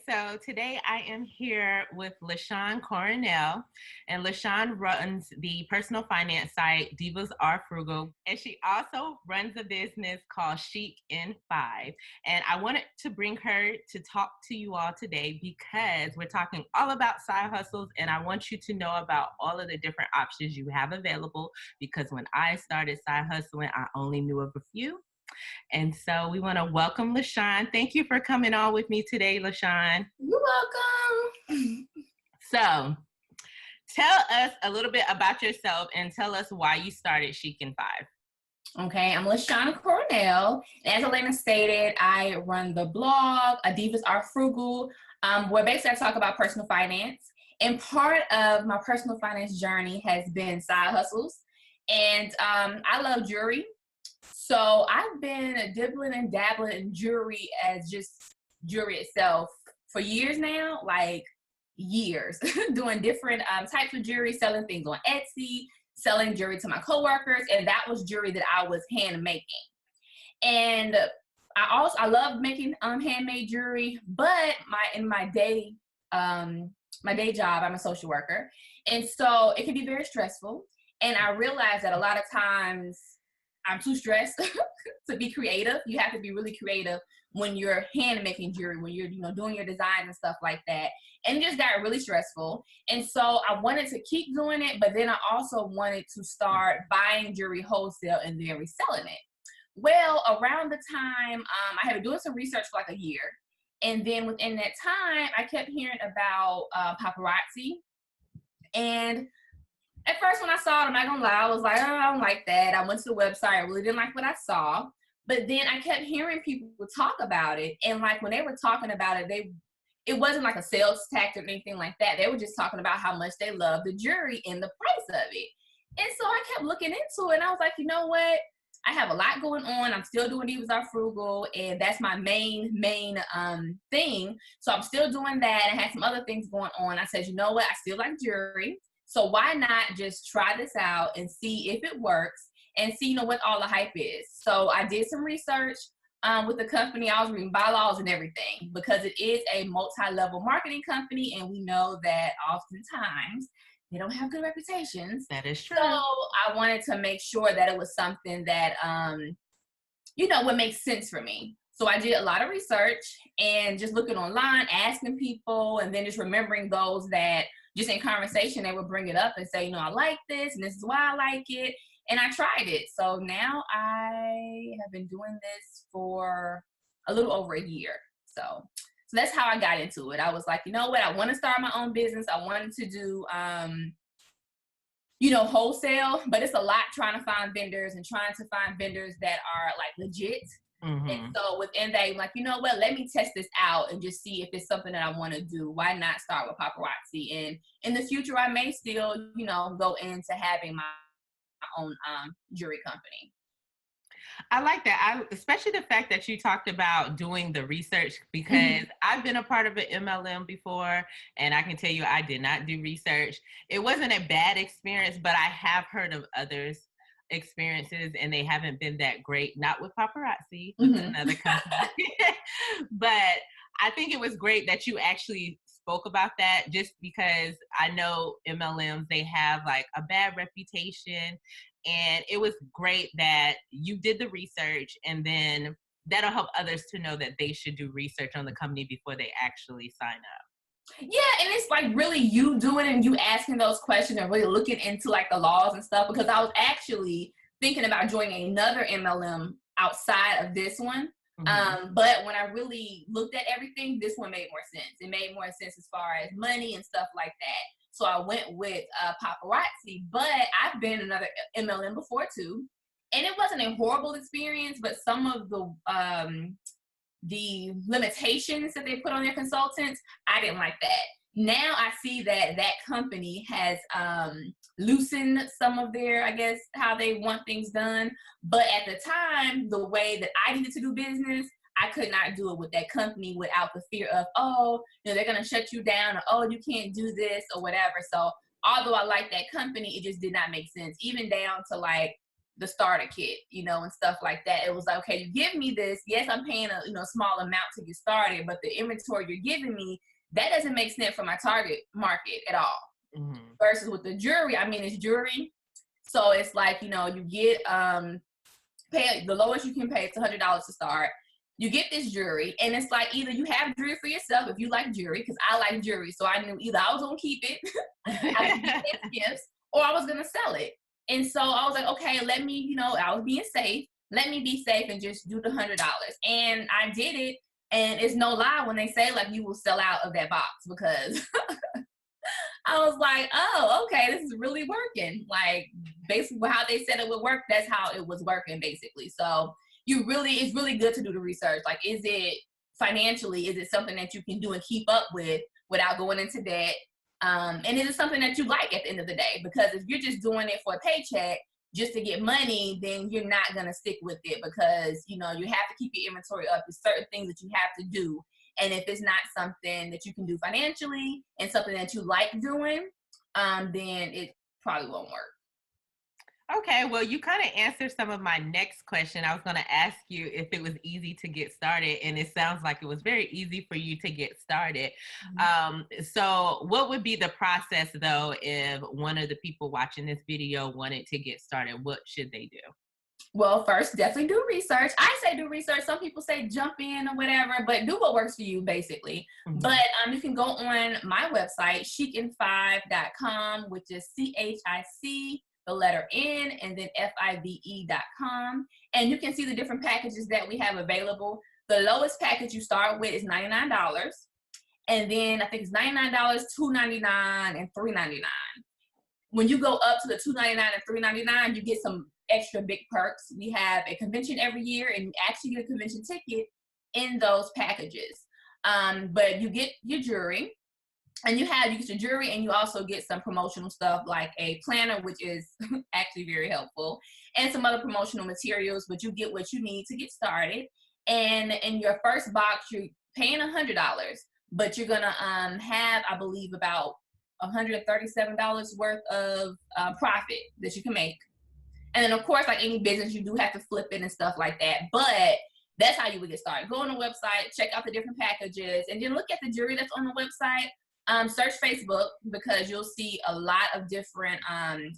So today I am here with LaShaun Coronel, and LaShaun runs the personal finance site Divas are Frugal, and she also runs a business called Chic-N-Five. And I wanted to bring her to talk to you all today because we're talking all about side hustles, and I want you to know about all of the different options you have available. Because when I started side hustling, I only knew of a few. And so we want to welcome LaShaun. Thank you for coming on with me today, LaShaun. You're welcome. So tell us a little bit about yourself and tell us why you started Chic-N-Five. Okay, I'm LaShaun Coronel. As Elena stated, I run the blog, Divas are Frugal, where basically I talk about personal finance. And part of my personal finance journey has been side hustles. And I love jewelry. So I've been dibbling and dabbling in jewelry as just jewelry itself for years now, like years, doing different types of jewelry, selling things on Etsy, selling jewelry to my coworkers, and that was jewelry that I was hand making. And I love making handmade jewelry, but my day job, I'm a social worker, and so it can be very stressful. And I realized that a lot of times I'm too stressed to be creative. You have to be really creative when you're hand making jewelry, when you're doing your designs and stuff like that. And it just got really stressful. And so I wanted to keep doing it, but then I also wanted to start buying jewelry wholesale and then reselling it. Well, around the time I had been doing some research for like a year, and then within that time, I kept hearing about paparazzi. And at first, when I saw it, I'm not gonna lie, I was like, oh, I don't like that. I went to the website, I really didn't like what I saw. But then I kept hearing people talk about it. And like when they were talking about it, it wasn't like a sales tactic or anything like that. They were just talking about how much they love the jewelry and the price of it. And so I kept looking into it, and I was like, you know what? I have a lot going on. I'm still doing Divas Are Frugal, and that's my main thing. So I'm still doing that. I had some other things going on. I said, you know what? I still like jewelry. So why not just try this out and see if it works and see, what all the hype is. So I did some research with the company. I was reading bylaws and everything because it is a multi-level marketing company, and we know that oftentimes they don't have good reputations. That is true. So I wanted to make sure that it was something that, would make sense for me. So I did a lot of research and just looking online, asking people, and then just remembering those that just in conversation, they would bring it up and say, I like this, and this is why I like it. And I tried it. So now I have been doing this for a little over a year. So that's how I got into it. I was like, you know what? I want to start my own business. I wanted to do, wholesale, but it's a lot trying to find vendors and trying to find vendors that are like legit. Mm-hmm. And so within that, I'm like, you know what, let me test this out and just see if it's something that I want to do. Why not start with paparazzi? And in the future, I may still, go into having my own jewelry company. I like that. Especially the fact that you talked about doing the research, because I've been a part of an MLM before, and I can tell you I did not do research. It wasn't a bad experience, but I have heard of others' experiences, and they haven't been that great. Not with paparazzi, with another company. But I think it was great that you actually spoke about that, just because I know MLMs, they have like a bad reputation. And it was great that you did the research, and then that'll help others to know that they should do research on the company before they actually sign up. Yeah, and it's like really you doing it and you asking those questions and really looking into like the laws and stuff, because I was actually thinking about joining another MLM outside of this one. But when I really looked at everything, this one made more sense. It made more sense as far as money and stuff like that. So I went with paparazzi, but I've been in another MLM before too. And it wasn't a horrible experience, but some of the limitations that they put on their consultants, I didn't like that. Now I see that that company has loosened some of their, I guess, how they want things done. But at the time, the way that I needed to do business, I could not do it with that company without the fear of, they're going to shut you down, or, you can't do this or whatever. So although I like that company, it just did not make sense, even down to like the starter kit, and stuff like that. It was like, okay, you give me this. Yes, I'm paying a small amount to get started, but the inventory you're giving me, that doesn't make sense for my target market at all. Mm-hmm. Versus with the jewelry, I mean, it's jewelry. So it's like, you get pay the lowest you can pay, it's $100 to start. You get this jewelry, and it's like either you have jewelry for yourself if you like jewelry, because I like jewelry. So I knew either I was going to keep it, I could get it as gifts, or I was going to sell it. And so I was like, okay, let me, I was being safe. Let me be safe and just do the $100. And I did it. And it's no lie when they say like you will sell out of that box, because I was like, oh, okay, this is really working. Like basically how they said it would work, that's how it was working basically. So it's really good to do the research. Like, is it financially, is it something that you can do and keep up with without going into debt? And is it something that you like at the end of the day? Because if you're just doing it for a paycheck just to get money, then you're not going to stick with it, because, you have to keep your inventory up. There's certain things that you have to do. And if it's not something that you can do financially and something that you like doing, then it probably won't work. Okay, well, you kind of answered some of my next question. I was going to ask you if it was easy to get started, and it sounds like it was very easy for you to get started. Mm-hmm. So what would be the process, though, if one of the people watching this video wanted to get started? What should they do? Well, first, definitely do research. I say do research. Some people say jump in or whatever, but do what works for you, basically. Mm-hmm. But you can go on my website, Chic-N-Five.com, which is CHIC, the letter N, and then FIVE.com. And you can see the different packages that we have available. The lowest package you start with is $99. And then I think it's $99, $299, and $399. When you go up to the $299 and $399, you get some extra big perks. We have a convention every year, and you actually get a convention ticket in those packages. But you get your jewelry, and you get your jewelry, and you also get some promotional stuff like a planner, which is actually very helpful, and some other promotional materials, but you get what you need to get started. And in your first box, you're paying $100, but you're gonna have, I believe, about $137 worth of profit that you can make. And then, of course, like any business, you do have to flip it and stuff like that. But that's how you would get started. Go on the website, check out the different packages, and then look at the jewelry that's on the website. Search Facebook, because you'll see a lot of different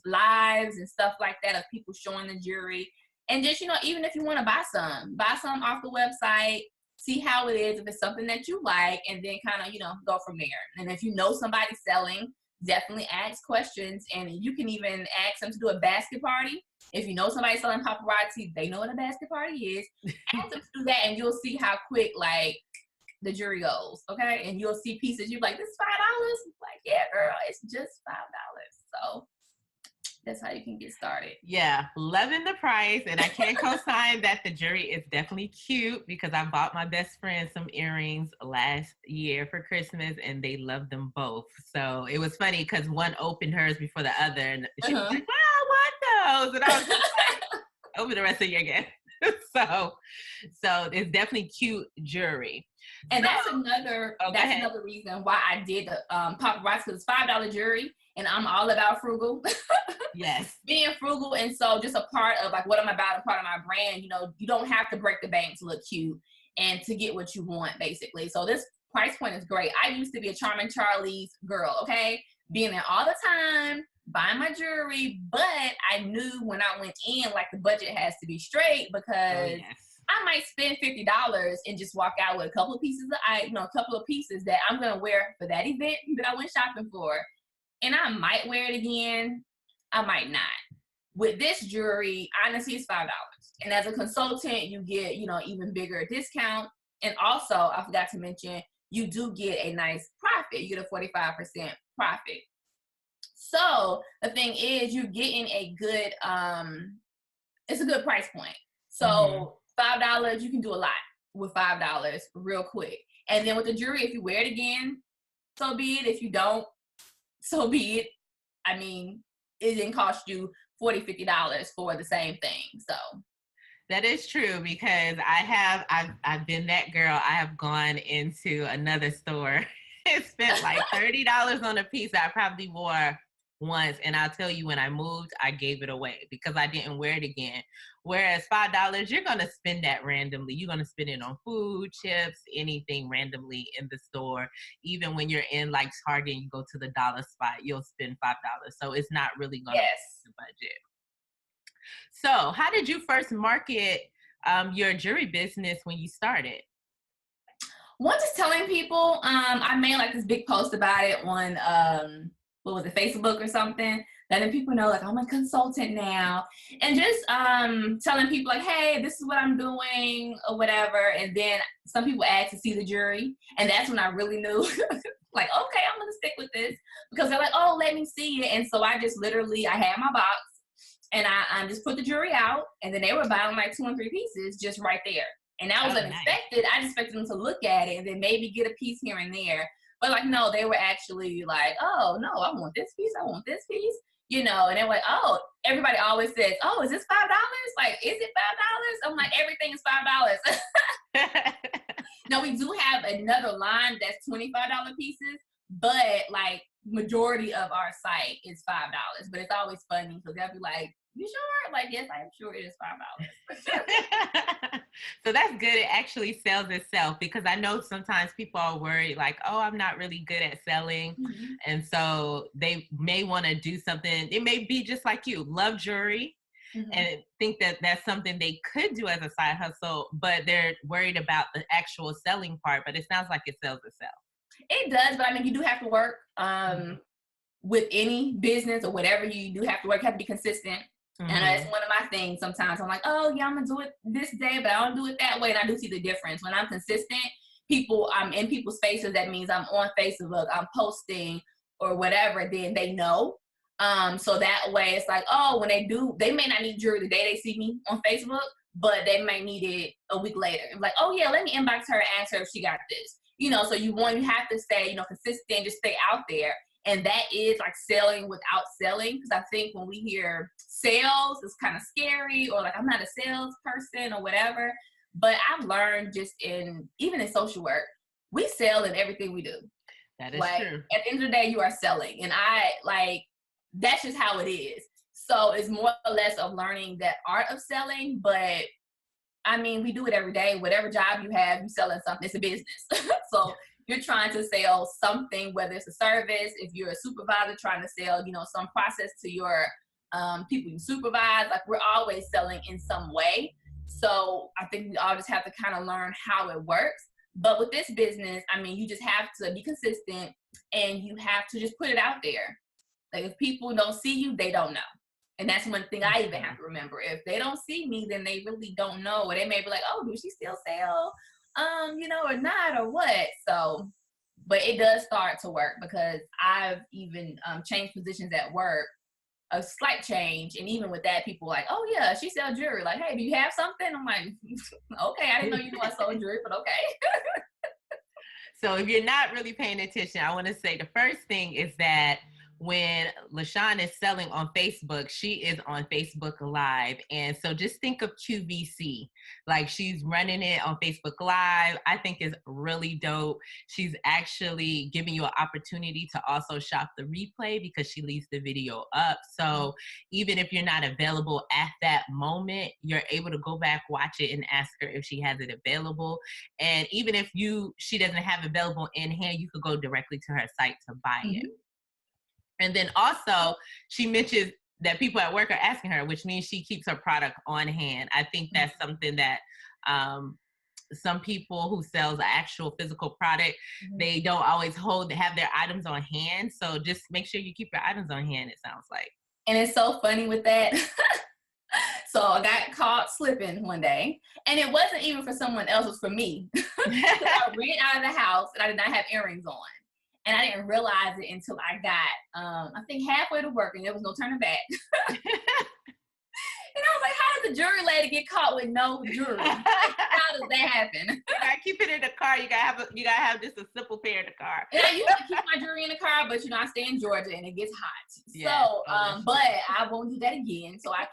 lives and stuff like that of people showing the jewelry. And just, even if you want to buy some off the website, see how it is, if it's something that you like, and then kind of, go from there. And if you know somebody selling, definitely ask questions. And you can even ask them to do a basket party. If you know somebody selling paparazzi, they know what a basket party is. Ask them to do that, and you'll see how quick, like, the jewelry goes, okay? And you'll see pieces, you're like, this is $5? Like, yeah, girl, it's just $5. So that's how you can get started. Yeah, loving the price. And I can co-sign that the jewelry is definitely cute, because I bought my best friend some earrings last year for Christmas, and they loved them both. So it was funny because one opened hers before the other, and she was like, well, I want those. And I was just like, open the rest of your gift. So it's definitely cute jewelry. And that's another reason why I did the paparazzi, because it's $5 jewelry, and I'm all about frugal. Yes. Being frugal, and so just a part of like what I'm about, and part of my brand, you don't have to break the bank to look cute and to get what you want, basically. So this price point is great. I used to be a Charming Charlie's girl, okay? Being there all the time, buying my jewelry, but I knew when I went in, like, the budget has to be straight, because I might spend $50 and just walk out with a couple of pieces that I'm gonna wear for that event that I went shopping for, and I might wear it again, I might not. With this jewelry, honestly, it's $5, and as a consultant, you get even bigger discount, and also I forgot to mention, you do get a nice profit. You get a 45% profit. So the thing is, you're getting a good, it's a good price point. So $5, you can do a lot with $5 real quick. And then with the jewelry, if you wear it again, so be it. If you don't, so be it. I mean, it didn't cost you $40, $50 for the same thing. So that is true, because I've been that girl. I have gone into another store and spent like $30 on a piece I probably wore once, and I'll tell you, when I moved, I gave it away because I didn't wear it again. Whereas $5, you're gonna spend that randomly. You're gonna spend it on food, chips, anything randomly in the store. Even when you're in like Target and you go to the dollar spot, you'll spend $5. So it's not really gonna Yes. the budget. So how did you first market your jewelry business when you started? One, just telling people, I made like this big post about it on what was it, Facebook or something, letting people know like I'm a consultant now, and just telling people like, hey, this is what I'm doing or whatever. And then some people asked to see the jewelry, and that's when I really knew like, okay, I'm gonna stick with this, because they're like, oh, let me see it. And so I just literally, I had my box and I just put the jewelry out, and then they were buying like 2 and 3 pieces just right there. And that was unexpected. Nice. I just expected them to look at it and then maybe get a piece here and there. But like, no, they were actually like, oh, no, I want this piece. I want this piece. You know, and they're like, oh, everybody always says, oh, is this $5? Like, is it $5? I'm like, everything is $5. Now, we do have another line that's $25 pieces, but like majority of our site is $5. But it's always funny because they'll be like, you sure? Like, yes, I am sure it is $5. So that's good. It actually sells itself, because I know sometimes people are worried like, oh, I'm not really good at selling. Mm-hmm. And so they may want to do something. It may be just like you, love jewelry, mm-hmm. and think that that's something they could do as a side hustle, but they're worried about the actual selling part. But it sounds like it sells itself. It does, but I mean, you do have to work with any business or whatever. You do have to work. You have to be consistent. Mm-hmm. And that's one of my things. Sometimes I'm like, oh yeah, I'm gonna do it this day, but I don't do it that way. And I do see the difference. When I'm consistent, I'm in people's faces. That means I'm on Facebook, I'm posting or whatever, then they know. So that way it's like, oh, when they may not need jewelry the day they see me on Facebook, but they might need it a week later. I'm like, oh yeah, let me inbox her and ask her if she got this. You know, so you have to stay, consistent, just stay out there. And that is like selling without selling. Because I think when we hear sales, it's kind of scary, or like, I'm not a salesperson or whatever. But I've learned even in social work, we sell in everything we do. That is like, true. At the end of the day, you are selling. And that's just how it is. So it's more or less of learning that art of selling. But I mean, we do it every day. Whatever job you have, you selling something. It's a business. So you're trying to sell something, whether it's a service, if you're a supervisor trying to sell, some process to your people you supervise. Like, we're always selling in some way. So I think we all just have to kind of learn how it works. But with this business, I mean, you just have to be consistent, and you have to just put it out there. Like, if people don't see you, they don't know. And that's one thing I even have to remember. If they don't see me, then they really don't know. Or they may be like, oh, do she still sell? Or not, or what? So, but it does start to work, because I've even changed positions at work, a slight change. And even with that, people are like, oh yeah, she sells jewelry. Like, hey, do you have something? I'm like, okay, I didn't know you knew I sold jewelry, but okay. So if you're not really paying attention, I want to say the first thing is that when LaShaun is selling on Facebook, she is on Facebook Live. And so just think of QVC. Like, she's running it on Facebook Live. I think is really dope. She's actually giving you an opportunity to also shop the replay, because she leaves the video up. So even if you're not available at that moment, you're able to go back, watch it, and ask her if she has it available. And even if she doesn't have it available in hand, you could go directly to her site to buy it. And then also, she mentions that people at work are asking her, which means she keeps her product on hand. I think that's something that some people who sells an actual physical product, they don't always have their items on hand. So just make sure you keep your items on hand, it sounds like. And it's so funny with that. So I got caught slipping one day, and it wasn't even for someone else, it was for me. I ran out of the house and I did not have earrings on. And I didn't realize it until I got, I think, halfway to work, and there was no turning back. And I was like, how does the jewelry lady get caught with no jewelry? Like, how does that happen? You gotta keep it in the car. You gotta have just a simple pair in the car. And I usually keep my jewelry in the car, but I stay in Georgia and it gets hot. Yes. So, but I won't do that again. So I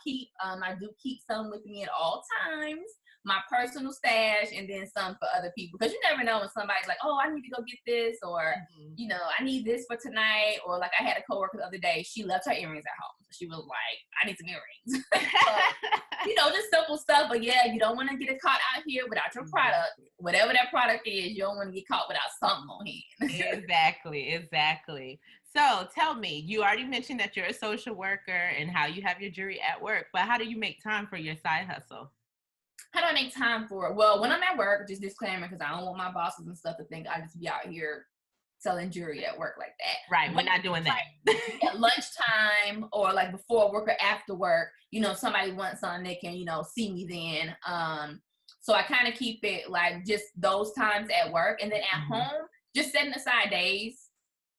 do keep some with me at all times. my personal stash and then some for other people. Because you never know when somebody's like, oh, I need to go get this, or, you know, I need this for tonight. Or like I had a coworker the other day, she left her earrings at home. So she was like, I need some earrings. So, you know, just simple stuff. But yeah, you don't want to get it caught out here without your product. Whatever that product is, you don't want to get caught without something on hand. Exactly. So tell me, you already mentioned that you're a social worker and how you have your jewelry at work, but how do you make time for your side hustle? How do I make time for it? Well, when I'm at work, just disclaimer, because I don't want my bosses and stuff to think I just be out here selling jewelry at work like that. Right, we're not doing that. At lunchtime or like before work or after work, you know, somebody wants something, they can, you know, see me then. So I kind of keep it like just those times at work, and then at home, just setting aside days.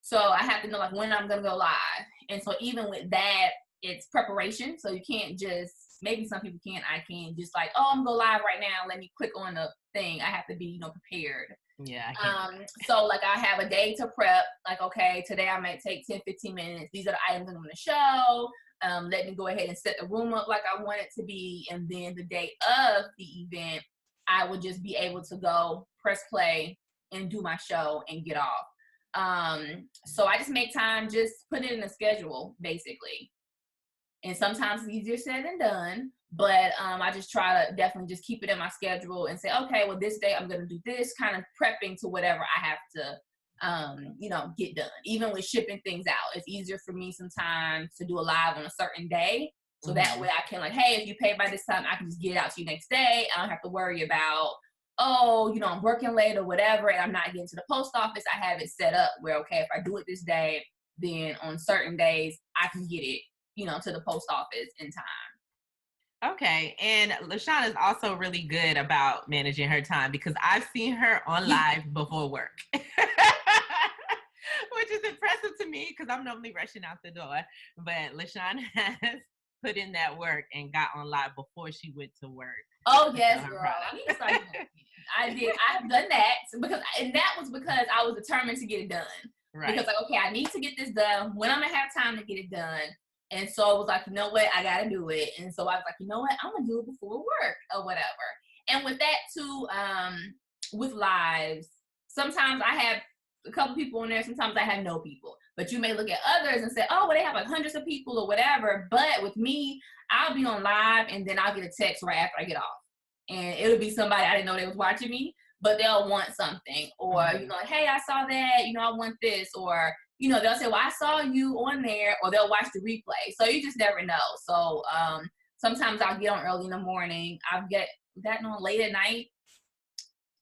So I have to know like when I'm gonna go live. And so even with that, it's preparation. So you can't just, maybe some people can, I can just like, oh, I'm gonna go live right now, let me click on the thing. I have to be, you know, prepared. Yeah. So like I have a day to prep, like, okay, today I might take 10-15 minutes. These are the items I'm gonna show. Let me go ahead and set the room up like I want it to be. And then the day of the event, I will just be able to go press play and do my show and get off. So I just make time, just put it in a schedule, basically. And sometimes it's easier said than done, but I just try to definitely just keep it in my schedule and say, okay, well, this day I'm going to do this, kind of prepping to whatever I have to, you know, get done. Even with shipping things out, it's easier for me sometimes to do a live on a certain day. So that way I can like, hey, if you pay by this time, I can just get it out to you next day. I don't have to worry about, oh, you know, I'm working late or whatever, and I'm not getting to the post office. I have it set up where, okay, if I do it this day, then on certain days, I can get it, you know, to the post office in time. Okay. And LaShaun is also really good about managing her time, because I've seen her on live before work, which is impressive to me because I'm normally rushing out the door. But LaShaun has put in that work and got on live before she went to work. Oh, yes, girl. I need to start doing that. I did. I've done that and that was because I was determined to get it done. Right. Because like, okay, I need to get this done when I'm gonna have time to get it done. And so I was like, you know what, I gotta do it. And so I was like, you know what, I'm gonna do it before work or whatever. And with that too, with lives, sometimes I have a couple people in there, sometimes I have no people. But you may look at others and say, oh, well, they have like hundreds of people or whatever. But with me, I'll be on live and then I'll get a text right after I get off. And it'll be somebody I didn't know they was watching me, but they'll want something. Or, you know, like, hey, I saw that, you know, I want this. Or, you know, they'll say, well, I saw you on there, or they'll watch the replay. So you just never know. So sometimes I'll get on early in the morning. I've gotten on late at night.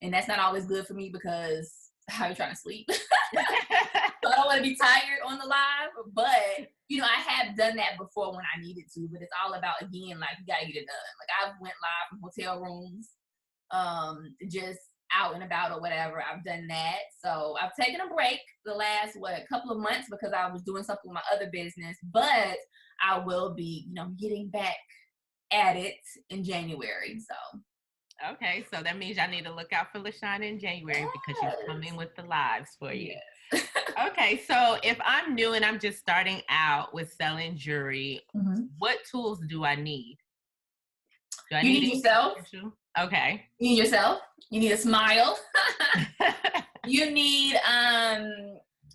And that's not always good for me because how you trying to sleep? So I don't want to be tired on the live, but you know, I have done that before when I needed to, but it's all about, again, like you gotta get it done. Like I went live from hotel rooms, just out and about or whatever. I've done that. So I've taken a break the last, couple of months because I was doing something with my other business, but I will be, you know, getting back at it in January. So. Okay, so that means y'all need to look out for LaShaun in January because she's coming with the lives for you. Yes. Okay, so if I'm new and I'm just starting out with selling jewelry, what tools do I need? Do I need yourself? Okay. You need yourself. You need a smile. You need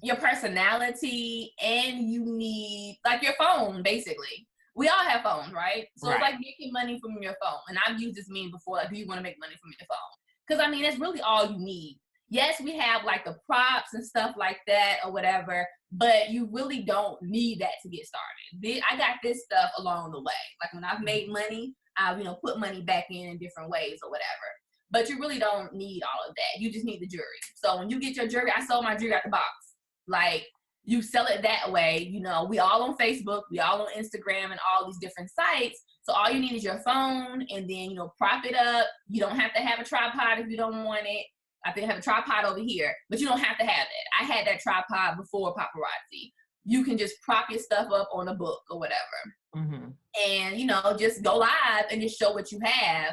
your personality, and you need like your phone, basically. We all have phones, right? So It's like making money from your phone. And I've used this meme before, like, do you want to make money from your phone? Because, I mean, that's really all you need. Yes, we have, like, the props and stuff like that or whatever, but you really don't need that to get started. I got this stuff along the way. Like, when I've made money, I've, you know, put money back in different ways or whatever. But you really don't need all of that. You just need the jewelry. So when you get your jewelry, I sold my jewelry out the box. Like, you sell it that way. You know, we all on Facebook, we all on Instagram and all these different sites. So all you need is your phone, and then, you know, prop it up. You don't have to have a tripod if you don't want it. I think I have a tripod over here, but you don't have to have it. I had that tripod before paparazzi. You can just prop your stuff up on a book or whatever. And, you know, just go live and just show what you have.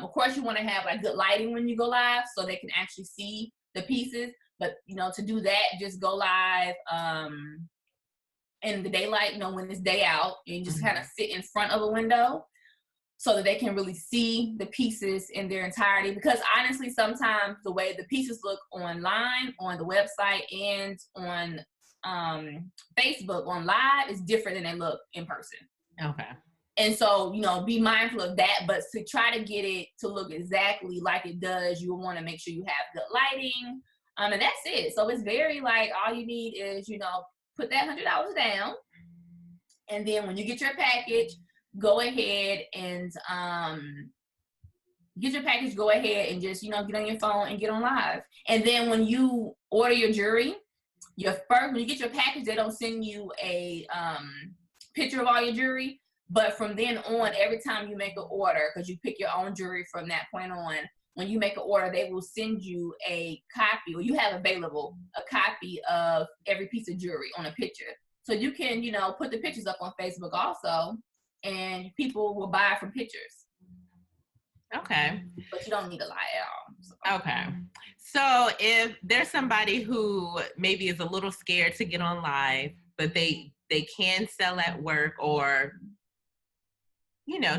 Of course, you want to have like good lighting when you go live so they can actually see the pieces. But, you know, to do that, just go live in the daylight, you know, when it's day out, and just kind of sit in front of a window. so that they can really see the pieces in their entirety. Because honestly, sometimes the way the pieces look online, on the website, and on Facebook on live is different than they look in person. Okay. And so, be mindful of that. But to try to get it to look exactly like it does, you want to make sure you have good lighting. And that's it. So it's very like, all you need is, put that $100 down. And then when you get your package, go ahead and go ahead and just, get on your phone and get on live. And then when you order your jewelry, when you get your package, they don't send you a picture of all your jewelry. But from then on, every time you make an order, because you pick your own jewelry from that point on, when you make an order, they will send you a copy, or you have available a copy of every piece of jewelry on a picture. So you can, put the pictures up on Facebook also, and people will buy from pictures. Okay. But you don't need a lot at all. So. Okay. So if there's somebody who maybe is a little scared to get on live, but they can sell at work, or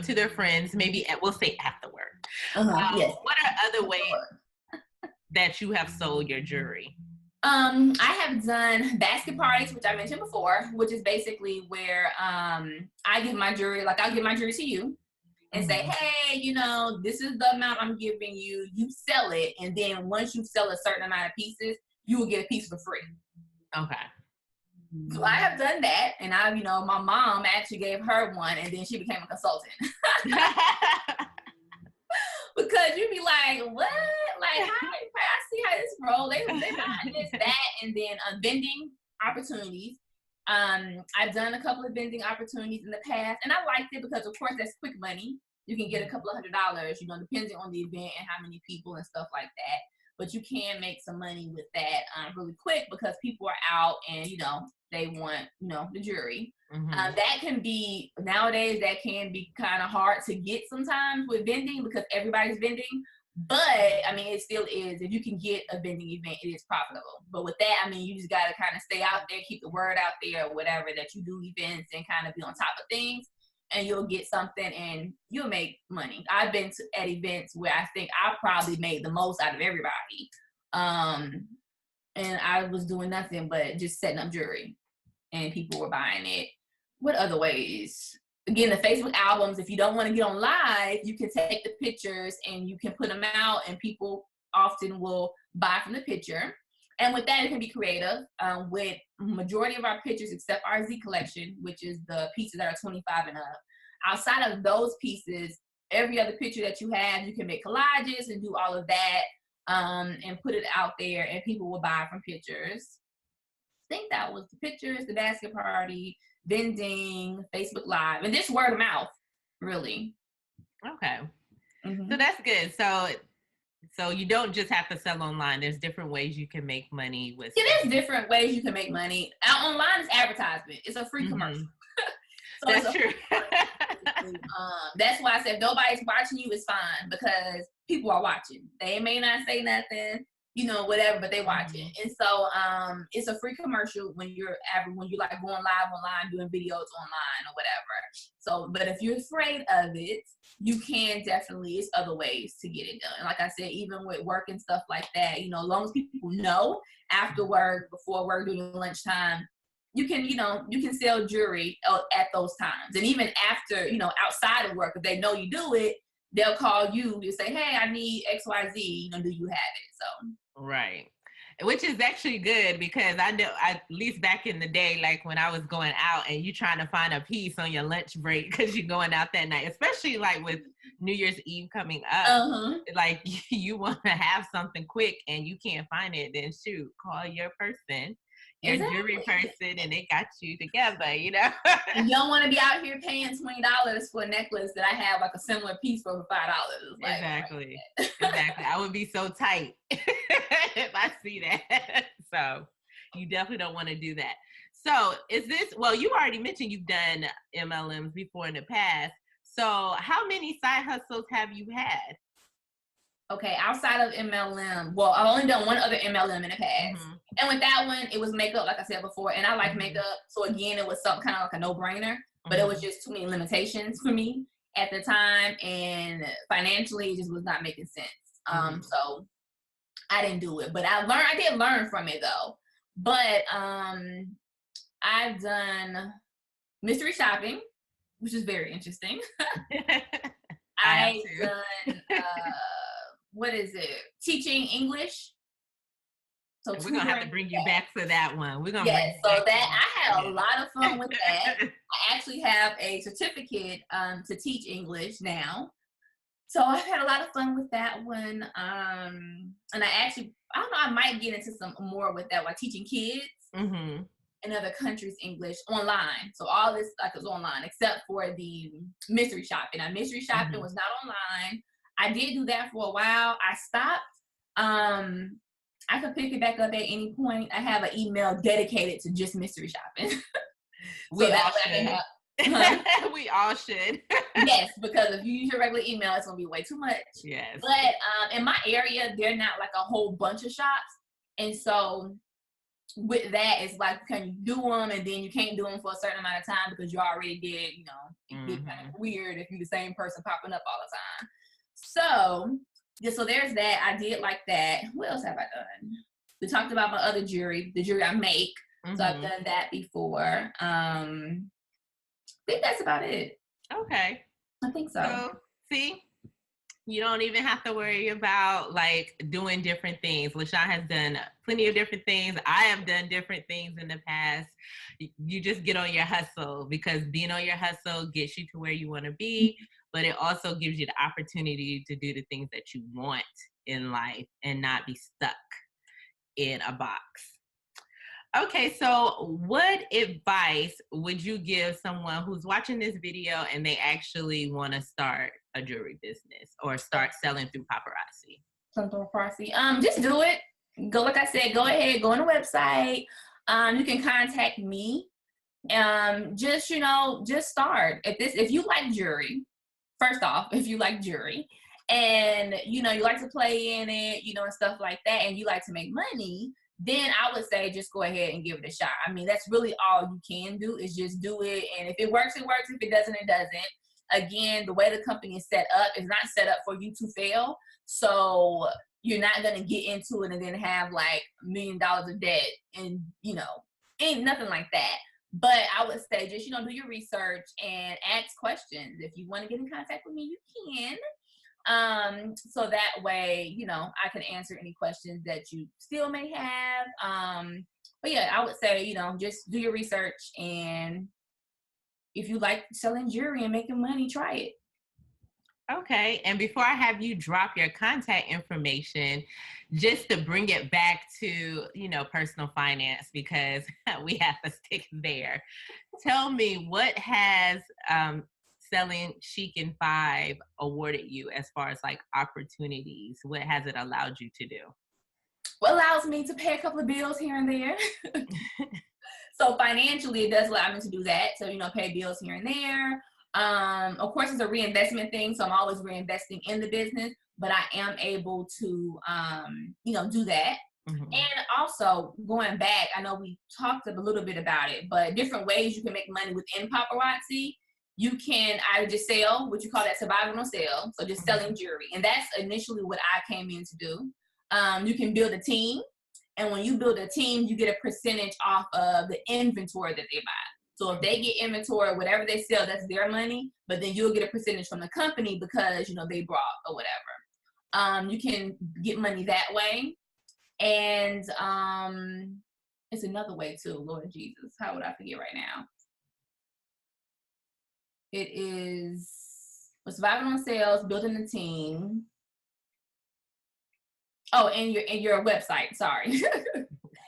to their friends, maybe we'll say after work. Yes. What are other ways that you have sold your jewelry? I have done basket parties, which I mentioned before, which is basically where I give my jewelry, like I'll give my jewelry to you and say, hey, this is the amount I'm giving you. You sell it, and then once you sell a certain amount of pieces, you will get a piece for free. Okay. So I have done that, and my mom actually gave her one, and then she became a consultant. Because you'd be like, what? Like, I see how this roll. They buying this, that, and then vending opportunities. I've done a couple of vending opportunities in the past, and I liked it because, of course, that's quick money. You can get a couple of $100, depending on the event and how many people and stuff like that. But you can make some money with that really quick, because people are out and, they want, the jewelry. That can be, nowadays, that can be kind of hard to get sometimes with vending, because everybody's vending. But, it still is. If you can get a vending event, it is profitable. But with that, you just got to kind of stay out there, keep the word out there, or whatever, that you do events and kind of be on top of things. And you'll get something and you'll make money. I've been at events where I think I probably made the most out of everybody. And I was doing nothing but just setting up jewelry, and people were buying it. What other ways? Again, the Facebook albums, if you don't want to get on live, you can take the pictures and you can put them out, and people often will buy from the picture. And with that, it can be creative. With majority of our pictures, except our Z collection, which is the pieces that are 25 and up. Outside of those pieces, every other picture that you have, you can make collages and do all of that, and put it out there, and people will buy from pictures. I think that was the pictures, the basket party, vending, Facebook Live, and just word of mouth, really. Okay. So that's good. So you don't just have to sell online. There's different ways you can make money with. Yeah, there's different ways you can make money. Online is advertisement. It's a free commercial. So that's true. That's why I said if nobody's watching you, it's fine, because people are watching. They may not say nothing, whatever, but they watch it. And so it's a free commercial when you're like going live online, doing videos online or whatever. So, but if you're afraid of it, you can definitely, it's other ways to get it done. Like I said, even with work and stuff like that, as long as people know after work, before work, during lunchtime, you can sell jewelry at those times. And even after, outside of work, if they know you do it, they'll call you to say, hey, I need XYZ, do you have it? So. Right. Which is actually good, because I know, at least back in the day, like when I was going out and you trying to find a piece on your lunch break because you're going out that night, especially like with New Year's Eve coming up, like you want to have something quick and you can't find it, then shoot, call your person, your jewelry person, and they got you together, You don't want to be out here paying $20 for a necklace that I have like a similar piece for $5. Like, exactly. Exactly. I would be so tight if I see that. So you definitely don't want to do that. So you already mentioned you've done MLMs before in the past. So how many side hustles have you had? Okay, outside of MLM, well, I've only done one other MLM in the past. And with that one, it was makeup, like I said before, and I like makeup. So again, it was something kind of like a no-brainer, but it was just too many limitations for me. at the time, and financially it just was not making sense. So I didn't do it, but I did learn from it though. But I've done mystery shopping, which is very interesting. I've done what is it? Teaching English. So we're gonna have to bring you back for that one. We're gonna bring so that I had a lot of fun with that. I actually have a certificate to teach English now. So I've had a lot of fun with that one. And I don't know, I might get into some more with that, like teaching kids in other countries English online. So all this stuff is online, except for the mystery shopping. Now, mystery shopping was not online. I did do that for a while. I stopped. I could pick it back up at any point. I have an email dedicated to just mystery shopping. We all should. Yes, because if you use your regular email, it's gonna be way too much. Yes. But in my area, they're not like a whole bunch of shops, and so with that, it's like, can you do them, and then you can't do them for a certain amount of time because you already did. You know, it get kind of weird if you're the same person popping up all the time. So. Yeah, so there's that. I did like that. What else have I done? We talked about my other jewelry, the jewelry I make. So I've done that before. I think that's about it. Okay. I think so. So, see, you don't even have to worry about like doing different things. LaShaun has done plenty of different things. I have done different things in the past. You just get on your hustle, because being on your hustle gets you to where you want to be. But it also gives you the opportunity to do the things that you want in life and not be stuck in a box. Okay, so what advice would you give someone who's watching this video and they actually want to start a jewelry business or start selling through paparazzi? Just do it. Go, like I said, go ahead, go on the website. You can contact me. Just start. If you like jewelry, first off, if you like jewelry and, you like to play in it, and stuff like that, and you like to make money, then I would say just go ahead and give it a shot. I mean, that's really all you can do is just do it. And if it works, it works. If it doesn't, it doesn't. Again, the way the company is set up is not set up for you to fail. So you're not going to get into it and then have like $1 million of debt and, ain't nothing like that. But I would say just, do your research and ask questions. If you want to get in contact with me, you can. So that way, I can answer any questions that you still may have. But yeah, I would say, just do your research, and if you like selling jewelry and making money, try it. Okay. And before I have you drop your contact information, just to bring it back to, personal finance, because we have to stick there. Tell me, what has selling Chic-N-Five awarded you as far as like opportunities? What has it allowed you to do? Well, allows me to pay a couple of bills here and there. So financially, it does allow me to do that. So, pay bills here and there. Of course, it's a reinvestment thing. So I'm always reinvesting in the business, but I am able to, do that. And also going back, I know we talked a little bit about it, but different ways you can make money within paparazzi. You can either just sell, what you call that survival on sale. So just selling jewelry. And that's initially what I came in to do. You can build a team. And when you build a team, you get a percentage off of the inventory that they buy. So if they get inventory, whatever they sell, that's their money. But then you'll get a percentage from the company because, they brought or whatever. You can get money that way. And it's another way too, Lord Jesus. How would I forget right now? It is surviving on sales, building a team. Oh, and your website. Sorry.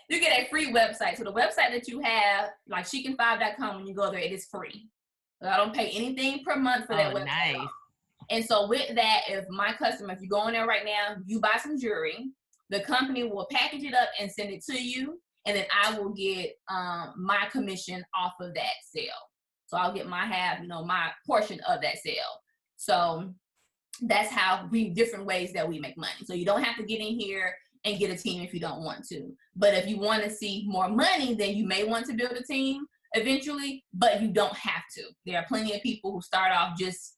You get a free website. So the website that you have, like Chic-N-Five.com, when you go there, it is free. So I don't pay anything per month for that website. Nice. And so with that, if you go in there right now, you buy some jewelry, the company will package it up and send it to you. And then I will get my commission off of that sale. So I'll get my portion of that sale. So that's how different ways that we make money. So you don't have to get in here and get a team if you don't want to. But if you want to see more money, then you may want to build a team eventually, but you don't have to. There are plenty of people who start off just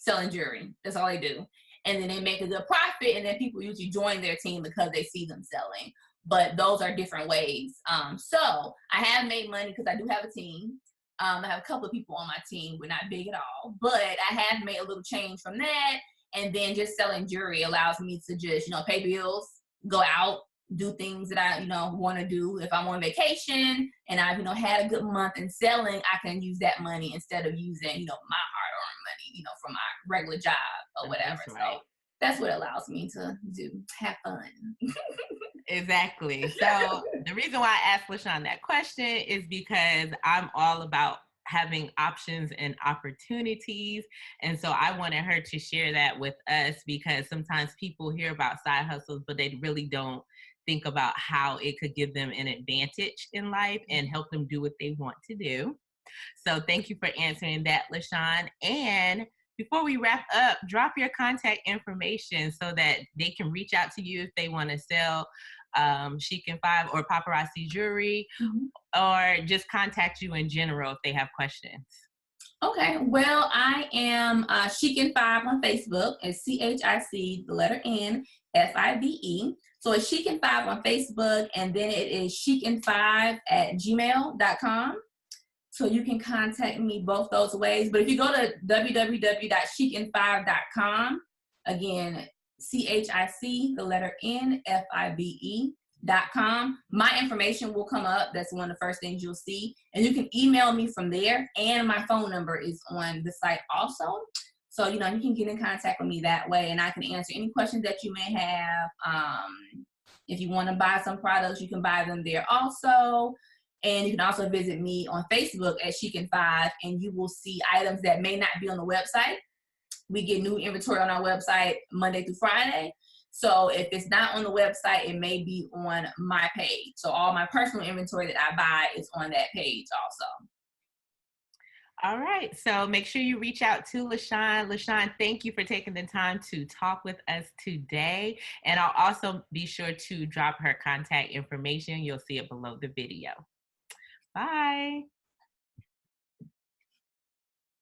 selling jewelry. That's all they do. And then they make a good profit, and then people usually join their team because they see them selling. But those are different ways. So I have made money because I do have a team. I have a couple of people on my team. We're not big at all, but I have made a little change from that. And then just selling jewelry allows me to just, pay bills, go out, do things that I, want to do. If I'm on vacation and I've, had a good month in selling, I can use that money instead of using, my hard-earned money, from my regular job or whatever. That's right. So that's what allows me to do, have fun. Exactly. So the reason why I asked LaShaun that question is because I'm all about having options and opportunities. And so I wanted her to share that with us, because sometimes people hear about side hustles, but they really don't think about how it could give them an advantage in life and help them do what they want to do. So thank you for answering that, LaShaun. And before we wrap up, drop your contact information so that they can reach out to you if they want to sell Chic-N-Five or paparazzi jewelry, or just contact you in general if they have questions. Okay, well, I am Chic-N-Five on Facebook. It's CHIC, the letter N, FIVE. So it's Chic-N-Five on Facebook, and then it is chicn5@gmail.com. So you can contact me both those ways. But if you go to www.chicn5.com, again, CHIC, the letter N, FIVE.com, my information will come up. That's one of the first things you'll see. And you can email me from there. And my phone number is on the site also. So, you can get in contact with me that way, and I can answer any questions that you may have. If you want to buy some products, you can buy them there also. And you can also visit me on Facebook at Chic-N-Five, and you will see items that may not be on the website. We get new inventory on our website Monday through Friday. So if it's not on the website, it may be on my page. So all my personal inventory that I buy is on that page also. All right. So make sure you reach out to LaShaun. LaShaun, thank you for taking the time to talk with us today. And I'll also be sure to drop her contact information. You'll see it below the video. Bye.